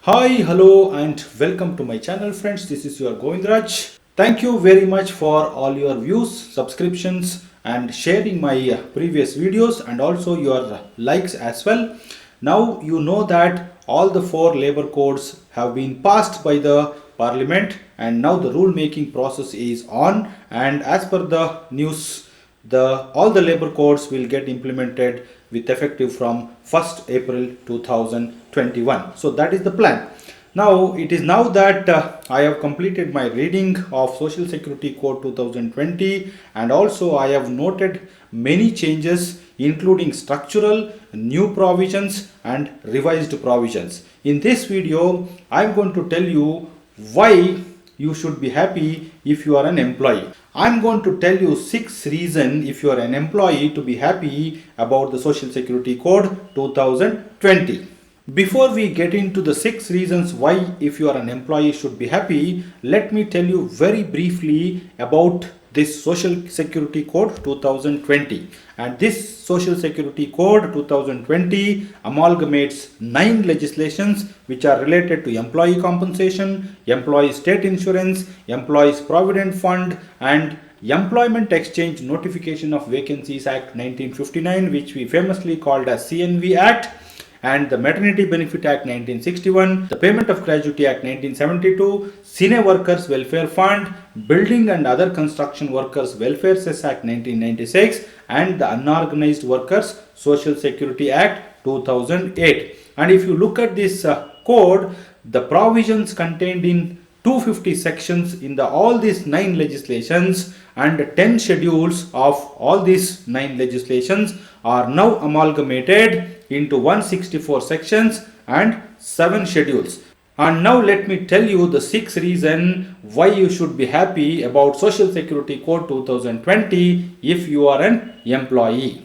Hi, hello, and welcome to my channel, friends. This is your Govindraj. Thank you very much for all your views, subscriptions, and sharing my previous videos, and also your likes as well. Now, you know that all the four labor codes have been passed by the parliament, and now the rule making process is on. And as per the news, the all the labor codes will get implemented with effective from 1st April 2021. So that is the plan. Now it is now that I have completed my reading of Social Security Code 2020, and also I have noted many changes including structural, new provisions and revised provisions. In this video I am going to tell you why you should be happy if you are an employee. I'm going to tell you 6 reasons if you are an employee to be happy about the Social Security Code 2020. Before we get into the 6 reasons why if you are an employee should be happy, let me tell you very briefly about this Social Security Code 2020. And this Social Security Code 2020 amalgamates 9 legislations which are related to employee compensation, employee state insurance, employees provident fund, and Employment Exchange Notification of Vacancies Act 1959, which we famously called as CNV Act, and the Maternity Benefit Act 1961, the Payment of Gratuity Act 1972, Cine Workers Welfare Fund, Building and Other Construction Workers Welfare Cess Act 1996, and the Unorganized Workers Social Security Act 2008. And if you look at this code, the provisions contained in 250 sections in all these 9 legislations and 10 schedules of all these 9 legislations are now amalgamated into 164 sections and 7 schedules. And now let me tell you the 6 reasons why you should be happy about Social Security Code 2020 if you are an employee.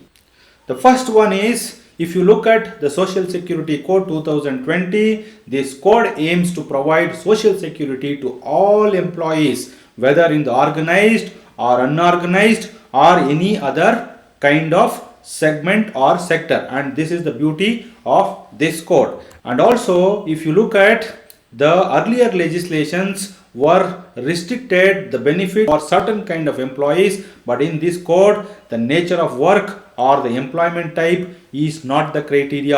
The first one is, if you look at the Social Security Code 2020, this code aims to provide social security to all employees, whether in the organized or unorganized or any other kind of segment or sector. And this is the beauty of this code. And also, if you look at the earlier legislations were restricted the benefit for certain kind of employees, but in this code the nature of work or the employment type is not the criteria.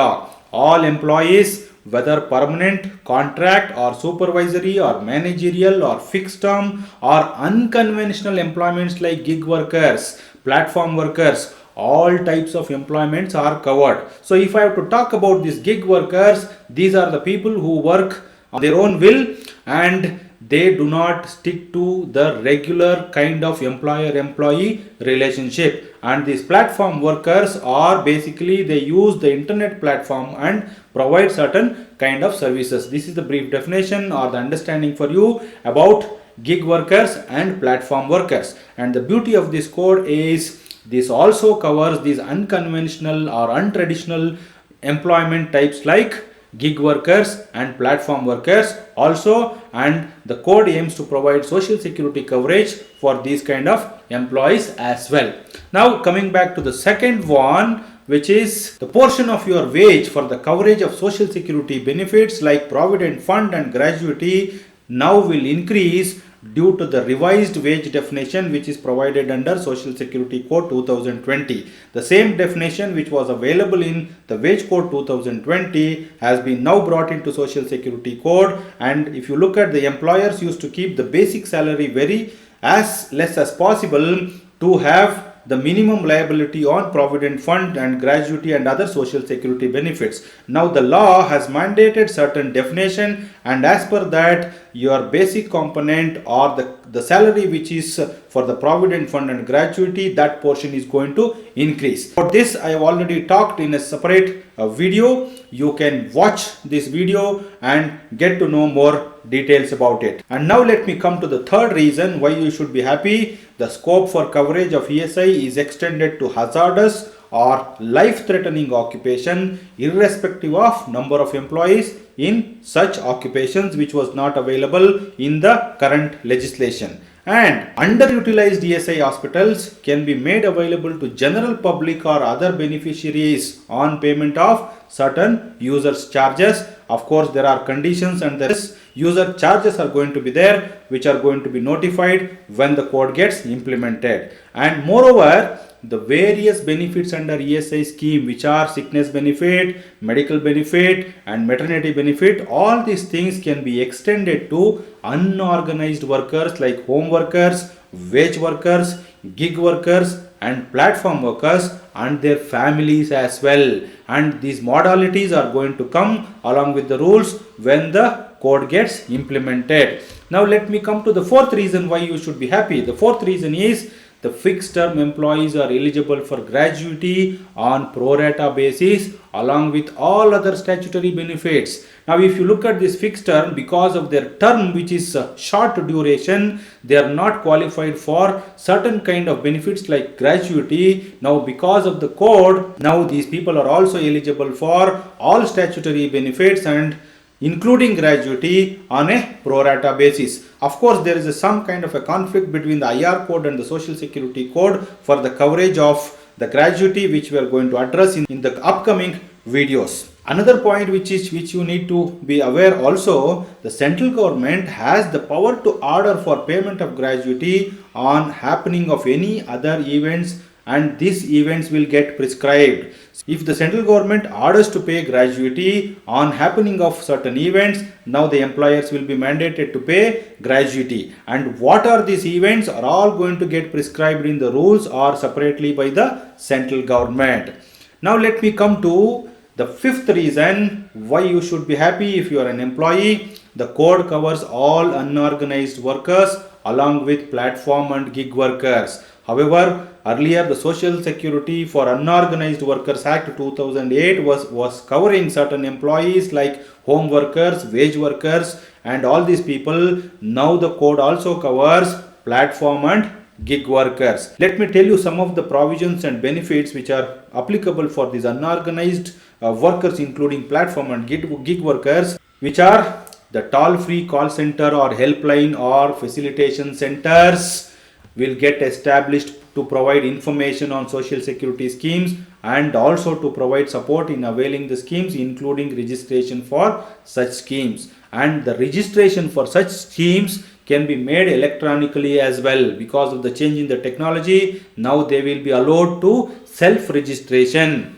All employees, whether permanent, contract or supervisory or managerial or fixed term or unconventional employments like gig workers, platform workers, all types of employments are covered. So if I have to talk about these gig workers, these are the people who work on their own will and they do not stick to the regular kind of employer-employee relationship. And these platform workers are basically they use the internet platform and provide certain kind of services. This is the brief definition or the understanding for you about gig workers and platform workers. And the beauty of this code is this also covers these unconventional or untraditional employment types like gig workers and platform workers also, and the code aims to provide social security coverage for these kind of employees as well. Now coming back to the second one, which is the portion of your wage for the coverage of social security benefits like provident fund and gratuity now will increase due to the revised wage definition which is provided under Social Security Code 2020. The same definition which was available in the Wage Code 2020 has been now brought into Social Security Code, and if you look at the employers used to keep the basic salary very as less as possible to have the minimum liability on provident fund and gratuity and other social security benefits. Now the law has mandated certain definition, and as per that your basic component or the salary which is for the provident fund and gratuity, that portion is going to increase. For this I have already talked in a separate video. You can watch this video and get to know more details about it. And now let me come to the third reason why you should be happy. The scope for coverage of ESI is extended to hazardous or life-threatening occupation irrespective of number of employees in such occupations, which was not available in the current legislation. And underutilized ESI hospitals can be made available to general public or other beneficiaries on payment of certain users charges. Of course, there are conditions and there is user charges are going to be there, which are going to be notified when the code gets implemented. And moreover, the various benefits under ESI scheme, which are sickness benefit, medical benefit and maternity benefit, all these things can be extended to unorganized workers like home workers, wage workers, gig workers and platform workers and their families as well. And these modalities are going to come along with the rules when the code gets implemented. Now let me come to the fourth reason why you should be happy. The fourth reason is the fixed term employees are eligible for gratuity on pro rata basis along with all other statutory benefits. Now if you look at this fixed term, because of their term which is short duration, they are not qualified for certain kind of benefits like gratuity. Now because of the code, now these people are also eligible for all statutory benefits and including gratuity on a pro rata basis. Of course, there is some kind of a conflict between the IR code and the Social Security code for the coverage of the gratuity, which we are going to address in the upcoming videos. Another point which you need to be aware also, the central government has the power to order for payment of gratuity on happening of any other events, and these events will get prescribed. If the central government orders to pay gratuity on happening of certain events, now the employers will be mandated to pay gratuity. And what are these events are all going to get prescribed in the rules or separately by the central government. Now let me come to the fifth reason why you should be happy if you are an employee. The code covers all unorganized workers along with platform and gig workers. However, earlier the Social Security for Unorganized Workers Act 2008 was covering certain employees like home workers, wage workers and all these people. Now the code also covers platform and gig workers. Let me tell you some of the provisions and benefits which are applicable for these unorganized workers, including platform and gig workers, which are the toll-free call center or helpline or facilitation centers will get established to provide information on social security schemes and also to provide support in availing the schemes, including registration for such schemes. And the registration for such schemes can be made electronically as well. Because of the change in the technology, now they will be allowed to self-registration.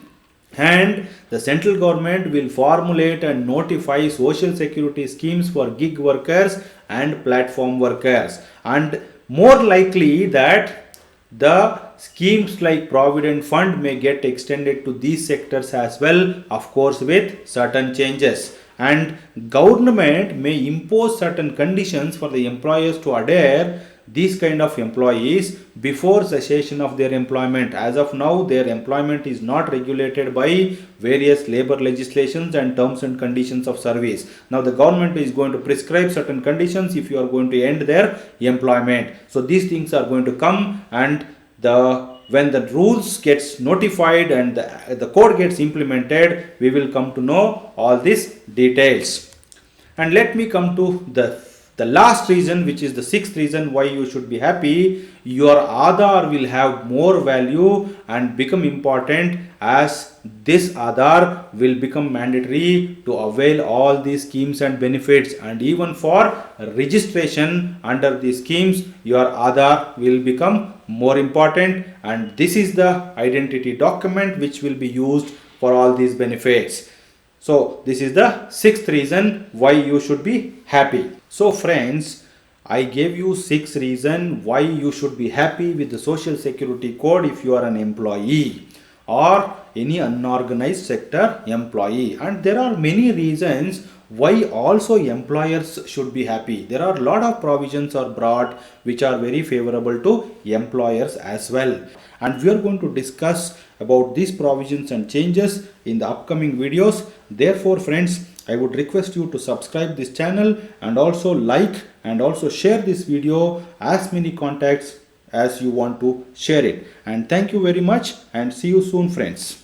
And the central government will formulate and notify social security schemes for gig workers and platform workers. And more likely that the schemes like Provident Fund may get extended to these sectors as well, of course with certain changes. And government may impose certain conditions for the employers to adhere these kind of employees before cessation of their employment. As of now, their employment is not regulated by various labor legislations and terms and conditions of service. Now the government is going to prescribe certain conditions if you are going to end their employment. So these things are going to come, and when the rules gets notified and the code gets implemented, we will come to know all these details. And let me come to the last reason, which is the sixth reason why you should be happy. Your Aadhaar will have more value and become important, as this Aadhaar will become mandatory to avail all these schemes and benefits, and even for registration under these schemes your Aadhaar will become more important, and this is the identity document which will be used for all these benefits. So this is the sixth reason why you should be happy. So friends, I gave you 6 reasons why you should be happy with the Social Security Code if you are an employee or any unorganized sector employee. And there are many reasons why also employers should be happy. There are a lot of provisions are brought which are very favorable to employers as well. And we are going to discuss about these provisions and changes in the upcoming videos. Therefore friends, I would request you to subscribe this channel and also like and also share this video as many contacts as you want to share it. And thank you very much, and see you soon friends.